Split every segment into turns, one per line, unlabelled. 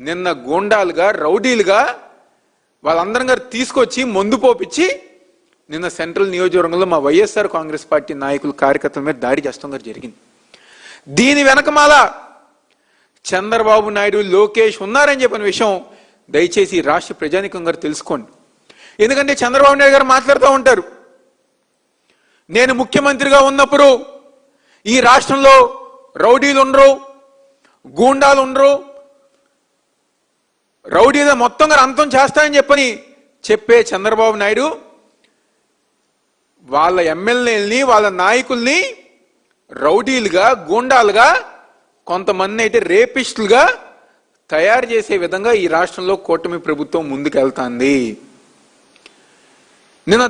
నిన్న గూండాలుగా రౌడీలుగా వాళ్ళందరం గారు తీసుకొచ్చి మందు పోపించి నిన్న సెంట్రల్ నియోజకవర్గంలో మా వైఎస్ఆర్ కాంగ్రెస్ పార్టీ నాయకులు కార్యకర్తల మీద దాడి చేస్తాం గారు జరిగింది. దీని వెనకమాల చంద్రబాబు నాయుడు లోకేష్ ఉన్నారని చెప్పిన విషయం దయచేసి రాష్ట్ర ప్రజానికం గారు తెలుసుకోండి. ఎందుకంటే చంద్రబాబు నాయుడు గారు మాట్లాడుతూ ఉంటారు, నేను ముఖ్యమంత్రిగా ఉన్నప్పుడు ఈ రాష్ట్రంలో రౌడీలు ఉండరు, గూండాలు ఉండరు, రౌడీలు మొత్తం గారు అంతం చేస్తారని చెప్పే చంద్రబాబు నాయుడు వాళ్ళ ఎమ్మెల్యేలని వాళ్ళ నాయకుల్ని రౌడీలుగా గూండాలుగా కొంతమంది అయితే రేపిస్టులుగా తయారు చేసే విధంగా ఈ రాష్ట్రంలో కూటమి ప్రభుత్వం ముందుకెళ్తాంది. నిన్న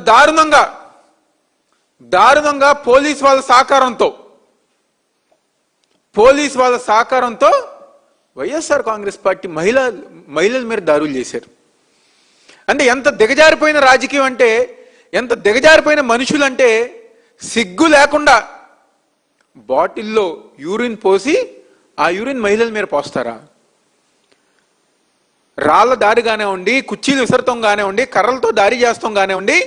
దారుణంగా పోలీస్ వాళ్ళ సహకారంతో వైఎస్ఆర్ కాంగ్రెస్ పార్టీ మహిళల మీద దాడులు చేశారు. అంటే ఎంత దిగజారిపోయిన రాజకీయం అంటే, ఎంత దిగజారిపోయిన మనుషులంటే, సిగ్గు లేకుండా బాటిల్లో యూరిన్ పోసి ఆ యూరిన్ మహిళల మీద పోస్తారా? రాళ్ల దాడి కానివ్వండి, కుర్చీలు విసరతం కానివ్వండి, కర్రలతో దాడి చేస్తాం కానివ్వండి,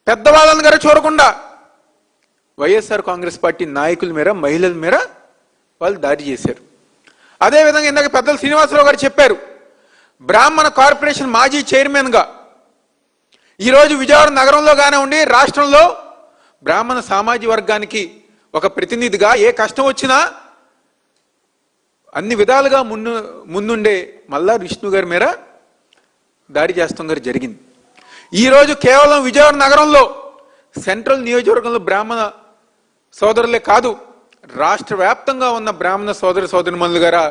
పెద్దవాళ్ళని గారు చూడకుండా వైఎస్ఆర్ కాంగ్రెస్ పార్టీ నాయకుల మీద మహిళల మీద వాళ్ళు దాడి చేశారు. అదేవిధంగా ఇందాక పెద్దలు శ్రీనివాసరావు గారు చెప్పారు, బ్రాహ్మణ కార్పొరేషన్ మాజీ చైర్మన్గా ఈరోజు విజయవాడ నగరంలో కానివ్వండి, రాష్ట్రంలో బ్రాహ్మణ సామాజిక వర్గానికి ఒక ప్రతినిధిగా ఏ కష్టం వచ్చినా అన్ని విధాలుగా ముందుండే మల్లార్ విష్ణు గారి మీద దాడి చేస్తాం గారు జరిగింది. ఈరోజు కేవలం విజయవాడ నగరంలో సెంట్రల్ నియోజకవర్గంలో బ్రాహ్మణ సోదరులే కాదు, రాష్ట్ర వ్యాప్తంగా ఉన్న బ్రాహ్మణ సోదరిమణులు గారు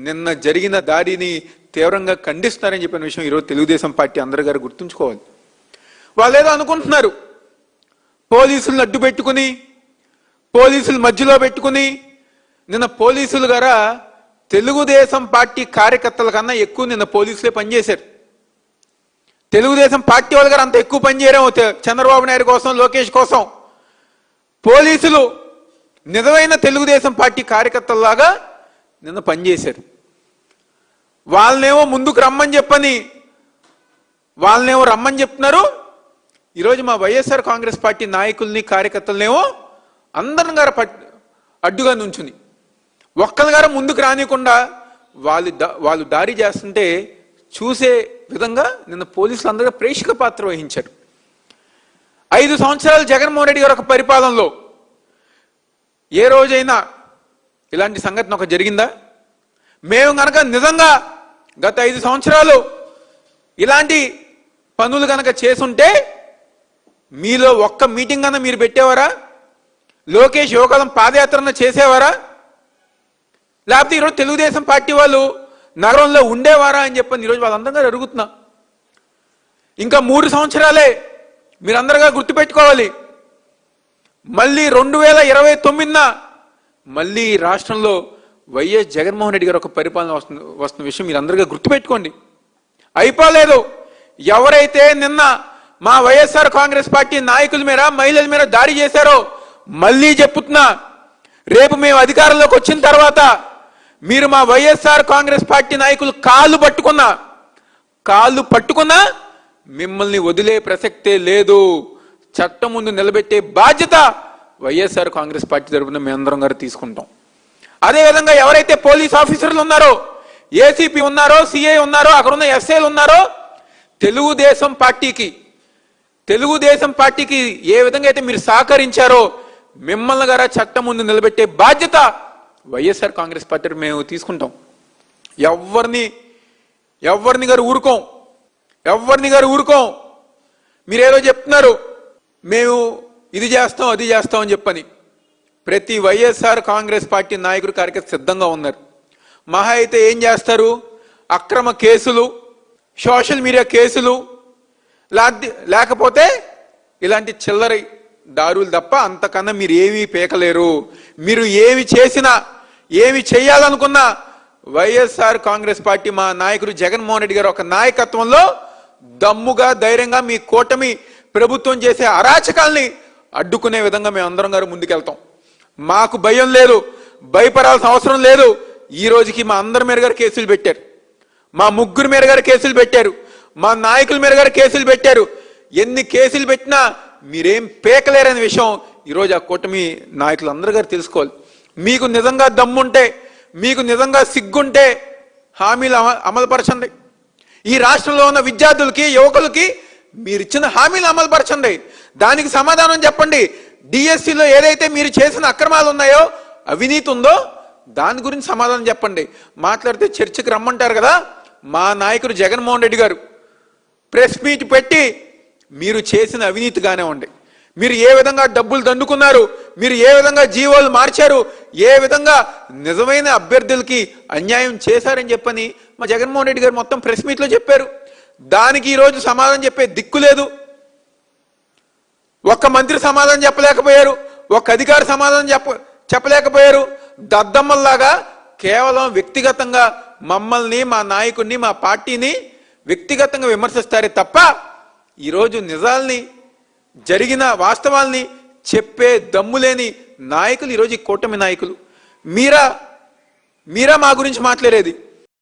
నిన్న జరిగిన దాడిని తీవ్రంగా ఖండిస్తున్నారని చెప్పిన విషయం ఈరోజు తెలుగుదేశం పార్టీ అందరు గారు గుర్తుంచుకోవాలి. వాళ్ళు ఏదో అనుకుంటున్నారు, పోలీసులను అడ్డు పెట్టుకుని, పోలీసులు మధ్యలో పెట్టుకుని, నిన్న పోలీసులు గారా తెలుగుదేశం పార్టీ కార్యకర్తల కన్నా ఎక్కువ నిన్న పోలీసులే పనిచేశారు. తెలుగుదేశం పార్టీ వాళ్ళు గారు అంత ఎక్కువ పనిచేయడం చంద్రబాబు నాయుడు కోసం, లోకేష్ కోసం. పోలీసులు నిజమైన తెలుగుదేశం పార్టీ కార్యకర్తల్లాగా నిన్న పనిచేశారు. వాళ్ళనేమో ముందుకు రమ్మని చెప్తున్నారు. ఈరోజు మా వైఎస్ఆర్ కాంగ్రెస్ పార్టీ నాయకుల్ని కార్యకర్తలనేమో అందరం గారు అడ్డుగా నుంచుని ఒక్కరి గారు ముందుకు రానియకుండా వాళ్ళు దాడి చేస్తుంటే చూసే విధంగా నిన్న పోలీసులు అందరూ ప్రేక్షక పాత్ర వహించారు. 5 సంవత్సరాలు జగన్మోహన్ రెడ్డి గారు ఒక పరిపాలనలో ఏ రోజైనా ఇలాంటి సంఘటన ఒక జరిగిందా? మేము కనుక నిజంగా గత 5 సంవత్సరాలు ఇలాంటి పనులు కనుక చేసుంటే మీలో ఒక్క మీటింగ్ కన్నా మీరు పెట్టేవారా? లోకేష్ యువకాలం పాదయాత్రన చేసేవారా? లేకపోతే ఈరోజు తెలుగుదేశం పార్టీ వాళ్ళు నగరంలో ఉండేవారా అని చెప్పని ఈరోజు వాళ్ళందరూ అడుగుతున్నా. ఇంకా 3 సంవత్సరాలే మీరందరుగా గుర్తుపెట్టుకోవాలి. మళ్ళీ 2029 మళ్ళీ రాష్ట్రంలో వైఎస్ జగన్మోహన్ రెడ్డి గారు ఒక పరిపాలన వస్తున్న విషయం మీరు అందరుగా గుర్తుపెట్టుకోండి. అయిపోలేదు. ఎవరైతే నిన్న మా వైఎస్ఆర్ కాంగ్రెస్ పార్టీ నాయకుల మీద మహిళల మీద దాడి చేశారో మళ్ళీ చెప్పుతున్నా, రేపు మేము అధికారంలోకి వచ్చిన తర్వాత మీరు మా వైఎస్ఆర్ కాంగ్రెస్ పార్టీ నాయకులు కాళ్ళు పట్టుకున్నా మిమ్మల్ని వదిలే ప్రసక్తే లేదు. చట్టం ముందు నిలబెట్టే బాధ్యత వైఎస్ఆర్ కాంగ్రెస్ పార్టీ తరఫున మేము అందరం గారు తీసుకుంటాం. అదేవిధంగా ఎవరైతే పోలీస్ ఆఫీసర్లు ఉన్నారో, ఏసీపీ ఉన్నారో, సిఐ ఉన్నారో, అక్కడ ఉన్న ఎస్ఐలు ఉన్నారో, తెలుగుదేశం పార్టీకి ఏ విధంగా అయితే మీరు సహకరించారో మిమ్మల్ని గారా చట్టం ముందు నిలబెట్టే బాధ్యత వైఎస్ఆర్ కాంగ్రెస్ పార్టీ మేము తీసుకుంటాం. ఎవరిని గారు ఊరుకోం. మీరేదో చెప్తున్నారు, మేము ఇది చేస్తాం అది చేస్తాం అని చెప్పని. ప్రతి వైఎస్ఆర్ కాంగ్రెస్ పార్టీ నాయకుడు కార్యకర్త సిద్ధంగా ఉన్నారు. మహా అయితే ఏం చేస్తారు? అక్రమ కేసులు, సోషల్ మీడియా కేసులు, లేకపోతే ఇలాంటి చిల్లరి దారులు తప్ప అంతకన్నా మీరు ఏమీ పీకలేరు. మీరు ఏమి చేసినా, ఏమి చేయాలనుకున్నా వైఎస్ఆర్ కాంగ్రెస్ పార్టీ మా నాయకుడు జగన్మోహన్ రెడ్డి గారు ఒక నాయకత్వంలో దమ్ముగా ధైర్యంగా మీ కూటమి ప్రభుత్వం చేసే అరాచకాల్ని అడ్డుకునే విధంగా మేము అందరం గారు ముందుకెళ్తాం. మాకు భయం లేదు, భయపడాల్సిన అవసరం లేదు. ఈ రోజుకి మా అందరి మీద గారు కేసులు పెట్టారు, మా ముగ్గురు మీద గారు కేసులు పెట్టారు, మా నాయకుల మీద గారు కేసులు పెట్టారు. ఎన్ని కేసులు పెట్టినా మీరేం పేకలేరనే విషయం ఈరోజు ఆ కూటమి నాయకులు అందరూ గారు తెలుసుకోవాలి. మీకు నిజంగా దమ్ముంటే, మీకు నిజంగా సిగ్గుంటే హామీలు అమలుపరచండి. ఈ రాష్ట్రంలో ఉన్న విద్యార్థులకి, యువకులకి మీరు ఇచ్చిన హామీలు అమలుపరచండి. దానికి సమాధానం చెప్పండి. డిఎస్సిలో ఏదైతే మీరు చేసిన అక్రమాలు ఉన్నాయో, అవినీతి ఉందో దాని గురించి సమాధానం చెప్పండి. మాట్లాడితే చర్చకు రమ్మంటారు కదా. మా నాయకుడు జగన్మోహన్ రెడ్డి గారు ప్రెస్ మీట్ పెట్టి మీరు చేసిన అవినీతి కానివ్వండి, మీరు ఏ విధంగా డబ్బులు దండుకున్నారు, మీరు ఏ విధంగా జీవోలు మార్చారు, ఏ విధంగా నిజమైన అభ్యర్థులకి అన్యాయం చేశారని చెప్పని మా జగన్మోహన్ రెడ్డి గారు మొత్తం ప్రెస్ మీట్లో చెప్పారు. దానికి ఈరోజు సమాధానం చెప్పే దిక్కు లేదు. ఒక్క మంత్రి సమాధానం చెప్పలేకపోయారు, ఒక్క అధికారి సమాధానం చెప్పలేకపోయారు. దద్దమ్మల్లాగా కేవలం వ్యక్తిగతంగా మమ్మల్ని, మా నాయకుడిని, మా పార్టీని వ్యక్తిగతంగా విమర్శిస్తారే తప్ప ఈరోజు నిజాల్ని, జరిగిన వాస్తవాల్ని చెప్పే దమ్ములేని నాయకులు ఈరోజు ఈ కూటమి నాయకులు. మీరా మా గురించి మాట్లాడేది.